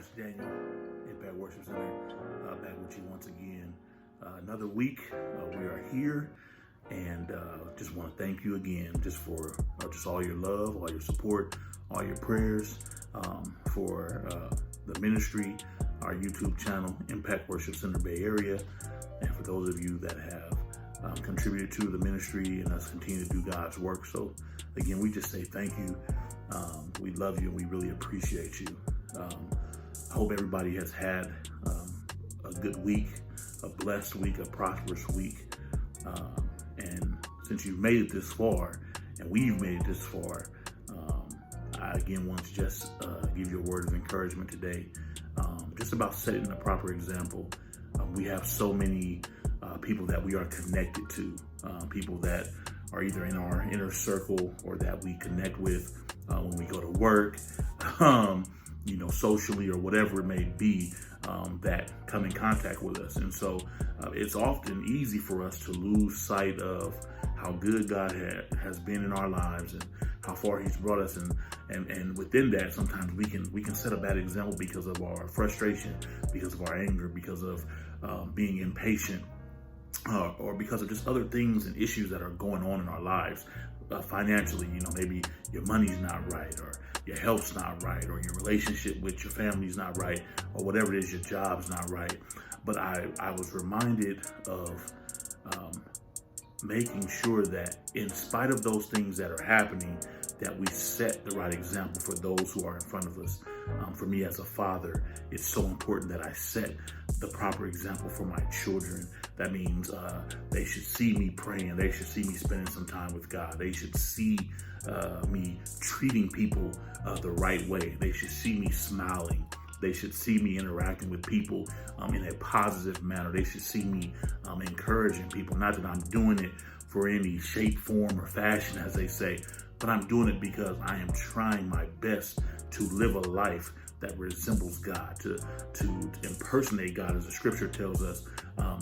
Pastor Daniel, Impact Worship Center, back with you once again. Another week, we are here, and just want to thank you again just for just all your love, all your support, all your prayers for the ministry, our YouTube channel, Impact Worship Center Bay Area, and for those of you that have contributed to the ministry and us continue to do God's work. So again, we just say thank you. We love you and we really appreciate you. I hope everybody has had a good week, a blessed week, a prosperous week. And since you've made it this far, and we've made it this far, I again want to just give you a word of encouragement today, just about setting the proper example. We have so many people that we are connected to, people that are either in our inner circle or that we connect with when we go to work, socially or whatever it may be, that come in contact with us. And so it's often easy for us to lose sight of how good God has been in our lives and how far He's brought us. And within that, sometimes we can set a bad example because of our frustration, because of our anger, because of being impatient, or because of just other things and issues that are going on in our lives. Financially, maybe your money's not right, or your health's not right, or your relationship with your family's not right, or whatever it is, your job's not right. But I was reminded of making sure that in spite of those things that are happening, that we set the right example for those who are in front of us. For me as a father, it's so important that I set the proper example for my children. That means they should see me praying. They should see me spending some time with God. They should see me treating people the right way. They should see me smiling. They should see me interacting with people in a positive manner. They should see me encouraging people. Not that I'm doing it for any shape, form, or fashion, as they say, but I'm doing it because I am trying my best to live a life that resembles God, to impersonate God, as the scripture tells us,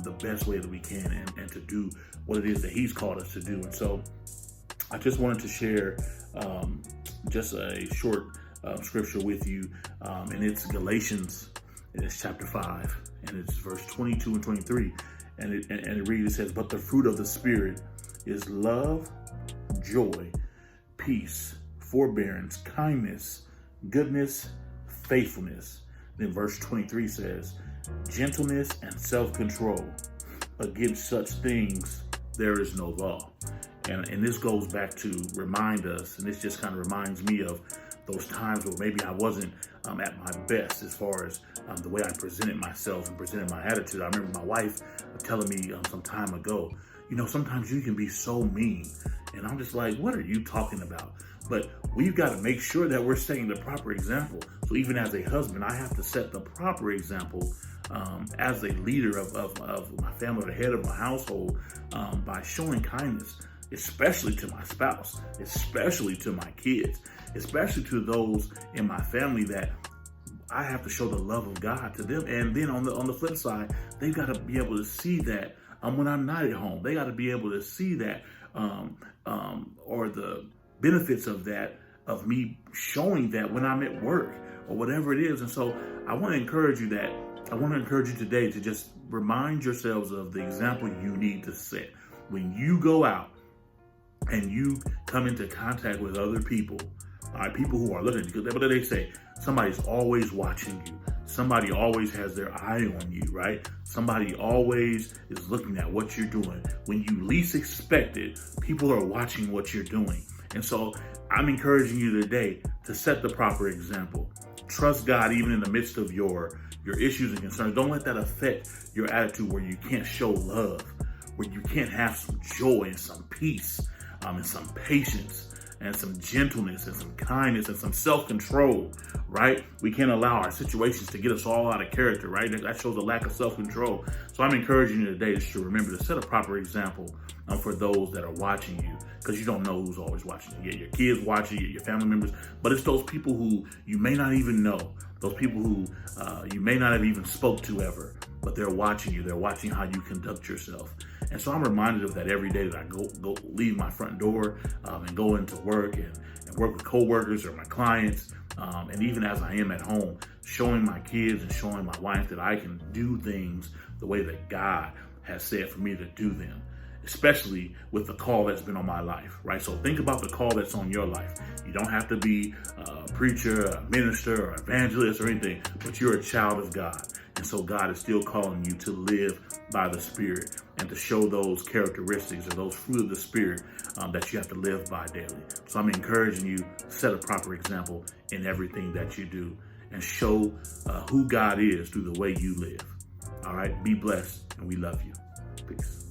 the best way that we can, and to do what it is that He's called us to do. And so I just wanted to share just a short scripture with you, and it's Galatians, and it's chapter 5, and it's verse 22 and 23, and it reads, it says, "But the fruit of the Spirit is love, joy, peace, forbearance, kindness, goodness, faithfulness." Then verse 23 says, "Gentleness and self-control. Against such things there is no law." And this goes back to remind us, and this just kind of reminds me of those times where maybe I wasn't at my best as far as the way I presented myself and presented my attitude. I remember my wife telling me some time ago, sometimes you can be so mean. And I'm just like, what are you talking about? But we've got to make sure that we're setting the proper example. So even as a husband, I have to set the proper example as a leader of my family, the head of my household, by showing kindness, especially to my spouse, especially to my kids, especially to those in my family that I have to show the love of God to them. And then on the flip side, they've got to be able to see that when I'm not at home. They got to be able to see that or the benefits of that, of me showing that when I'm at work or whatever it is. And so I want to encourage you today to just remind yourselves of the example you need to set. When you go out and you come into contact with other people, people who are looking, because what do they say? Somebody's always watching you. Somebody always has their eye on you, right? Somebody always is looking at what you're doing. When you least expect it, people are watching what you're doing. And so I'm encouraging you today to set the proper example. Trust God even in the midst of your issues and concerns. Don't let that affect your attitude where you can't show love, where you can't have some joy and some peace, and some patience, and some gentleness, and some kindness, and some self-control, right? We can't allow our situations to get us all out of character, right? That shows a lack of self-control. So I'm encouraging you today to remember to set a proper example for those that are watching you, because you don't know who's always watching you. Your kids watching you, your family members, but it's those people who you may not even know, those people who you may not have even spoke to ever, but they're watching you. They're watching how you conduct yourself. And so I'm reminded of that every day that I go leave my front door and go into work and work with coworkers or my clients. And even as I am at home, showing my kids and showing my wife that I can do things the way that God has said for me to do them, especially with the call that's been on my life, right? So think about the call that's on your life. You don't have to be a preacher, a minister, or evangelist or anything, but you're a child of God. And so God is still calling you to live by the Spirit and to show those characteristics or those fruit of the Spirit that you have to live by daily. So I'm encouraging you, set a proper example in everything that you do and show who God is through the way you live. All right, be blessed, and we love you. Peace.